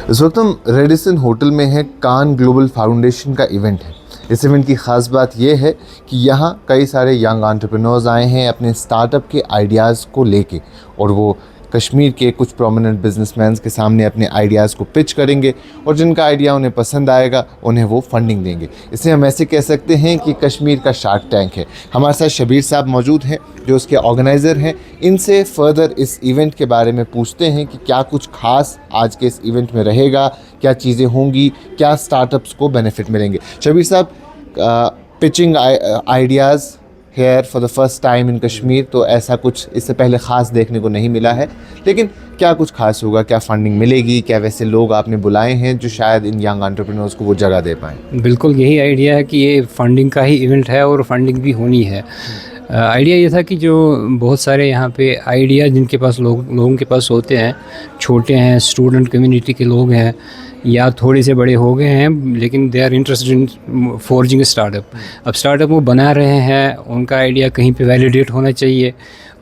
इस वक्त हम रेडिसन होटल में हैं। कान ग्लोबल फाउंडेशन का इवेंट है। इस इवेंट की ख़ास बात यह है कि यहाँ कई सारे यंग एंटरप्रेन्योर्स आए हैं अपने स्टार्टअप के आइडियाज़ को लेके, और वो कश्मीर के कुछ प्रोमिनेंट बिजनेसमैन के सामने अपने आइडियाज़ को पिच करेंगे, और जिनका आइडिया उन्हें पसंद आएगा उन्हें वो फंडिंग देंगे। इसे हम ऐसे कह सकते हैं कि कश्मीर का शार्क टैंक है। हमारे साथ शबीर साहब मौजूद हैं जो उसके ऑर्गेनाइज़र हैं। इनसे फर्दर इस इवेंट के बारे में पूछते हैं कि क्या कुछ खास आज के इस इवेंट में रहेगा, क्या चीज़ें होंगी, क्या स्टार्टअप्स को बेनिफिट मिलेंगे। शबीर साहब, pitching ideas here for the first time in Kashmir, तो ऐसा कुछ इससे पहले ख़ास देखने को नहीं मिला है, लेकिन क्या कुछ खास होगा, क्या फंडिंग मिलेगी, क्या वैसे लोग आपने बुलाए हैं जो शायद इन यंग एंटरप्रेन्योर्स को वो जगह दे पाएँ? बिल्कुल यही आइडिया है कि ये फंडिंग का ही इवेंट है और फंडिंग भी होनी है। आइडिया ये था कि जो बहुत सारे यहाँ पे आइडिया जिनके पास लोगों के पास होते हैं, छोटे हैं, स्टूडेंट कम्युनिटी के लोग हैं या थोड़े से बड़े हो गए हैं, लेकिन they are interested in forging startup. अब स्टार्टअप वो बना रहे हैं, उनका आइडिया कहीं पे वैलिडेट होना चाहिए,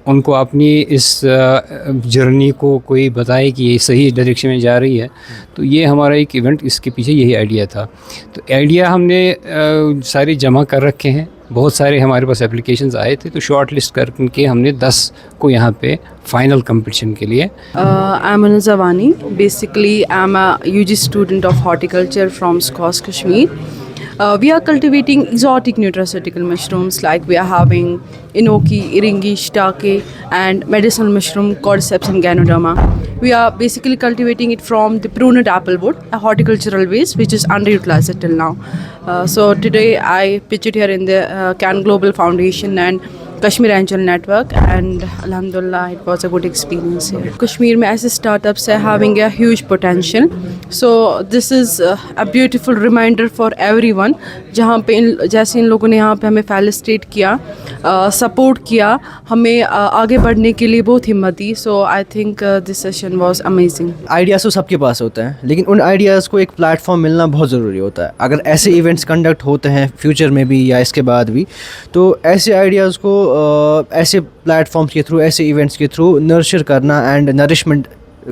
उनको अपनी इस जर्नी को कोई बताए कि ये सही डायरेक्शन में जा रही है। तो ये हमारा एक इवेंट, इसके पीछे यही आइडिया था। तो आइडिया हमने सारे जमा कर रखे हैं। बहुत सारे हमारे पास एप्लीकेशंस आए थे, तो शॉर्ट लिस्ट करके हमने 10 को यहाँ पे फाइनल कंपटीशन के लिए। आई एम अनु जवानी। Basically I am a UG student of horticulture from SCOS Kashmir. We are cultivating exotic nutraceutical mushrooms, like we are having enoki, iringi, shiitake, and medicinal mushroom cordyceps and ganoderma. We are basically cultivating it from the pruned applewood, a horticultural waste which is underutilized till now. So today I pitched it here in the Can Global Foundation and Kashmir Angel Network, and alhamdulillah it was a good experience here. Kashmir में ऐसे startups are having a huge potential, so this is a beautiful reminder for everyone. जहाँ पे जैसे इन लोगों ने यहाँ पे हमें फैसिलिटेट किया, सपोर्ट किया, हमें आगे बढ़ने के लिए बहुत हिम्मत दी। So I think this session was amazing. Ideas तो सबके पास होते हैं, लेकिन उन आइडियाज़ को एक प्लेटफॉर्म मिलना बहुत ज़रूरी होता है। अगर ऐसे इवेंट्स कंडक्ट होते हैं फ्यूचर में भी या इसके बाद भी, तो ऐसे आइडियाज़ को ऐसे प्लेटफॉर्म्स के थ्रू, ऐसे इवेंट्स के थ्रू नर्चर करना एंड नरिशमेंट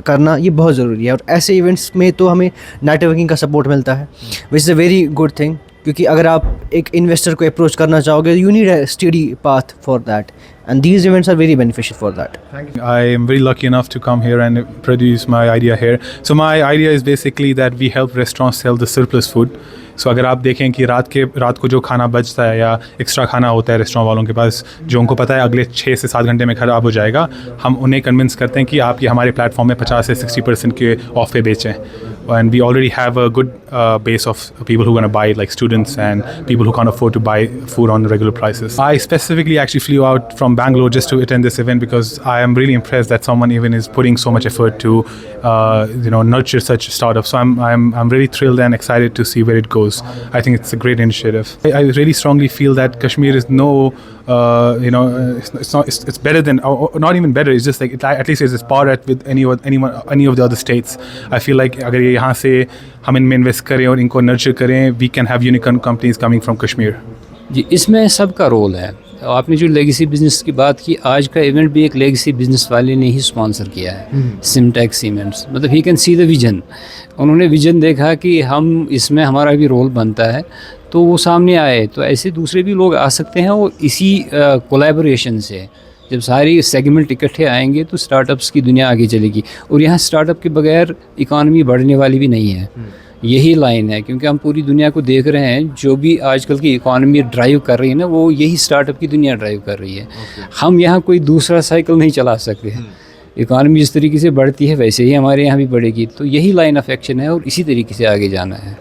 करना ये बहुत ज़रूरी है। और ऐसे इवेंट्स में तो हमें नेटवर्किंग का सपोर्ट मिलता है, which is a very good thing. क्योंकि अगर आप एक इन्वेस्टर को अप्रोच करना चाहोगे, you need a study path for that, and these events are very beneficial for that. Thank you. I am very lucky enough to come here and produce my idea here. So my idea is basically that we help restaurants sell the surplus food. So अगर आप देखें कि रात को जो खाना बचता है या एक्स्ट्रा खाना होता है रेस्टोरेंट वालों के पास, जो उनको पता है अगले 6 से 7 घंटे में ख़राब हो जाएगा, हम उन्हें कन्विंस करते हैं कि आप ये हमारे प्लेटफॉर्म में 50 से 60% के ऑफ पे बेचें। And we already have a good base of people who are going to buy it, like students and people who can't afford to buy food on regular prices. I specifically actually flew out from Bangalore just to attend this event because I am really impressed that someone even is putting so much effort to nurture such startups. So I'm really thrilled and excited to see where it goes. I think it's a great initiative. I really strongly feel that Kashmir is it's better than, or not even better, it's just like at least it's par with any of the other states. I feel like अगर ये यहाँ से हम इनमें invest करें और इनको nurture करें, we can have unicorn companies coming from Kashmir. जी, इसमें सबका रोल है। आपने जो लेगेसी बिजनेस की बात की, आज का इवेंट भी एक लेगेसी बिजनेस वाले ने ही स्पॉन्सर किया है, सिमटेक सीमेंट्स। मतलब he can see the vision. उन्होंने विजन देखा कि हम इसमें हमारा भी रोल बनता है, तो वो सामने आए। तो ऐसे दूसरे भी लोग आ सकते हैं, और इसी कोलैबोरेशन से जब सारी सेगमेंट इकट्ठे आएंगे तो स्टार्टअप्स की दुनिया आगे चलेगी। और यहाँ स्टार्टअप के बगैर इकॉनमी बढ़ने वाली भी नहीं है, यही लाइन है। क्योंकि हम पूरी दुनिया को देख रहे हैं, जो भी आजकल की इकॉनमी ड्राइव कर रही है ना, वो यही स्टार्टअप की दुनिया ड्राइव कर रही है। हम यहाँ कोई दूसरा साइकिल नहीं चला सकते। इकॉनमी जिस तरीके से बढ़ती है वैसे ही हमारे यहाँ भी बढ़ेगी। तो यही लाइन ऑफ एक्शन है और इसी तरीके से आगे जाना है।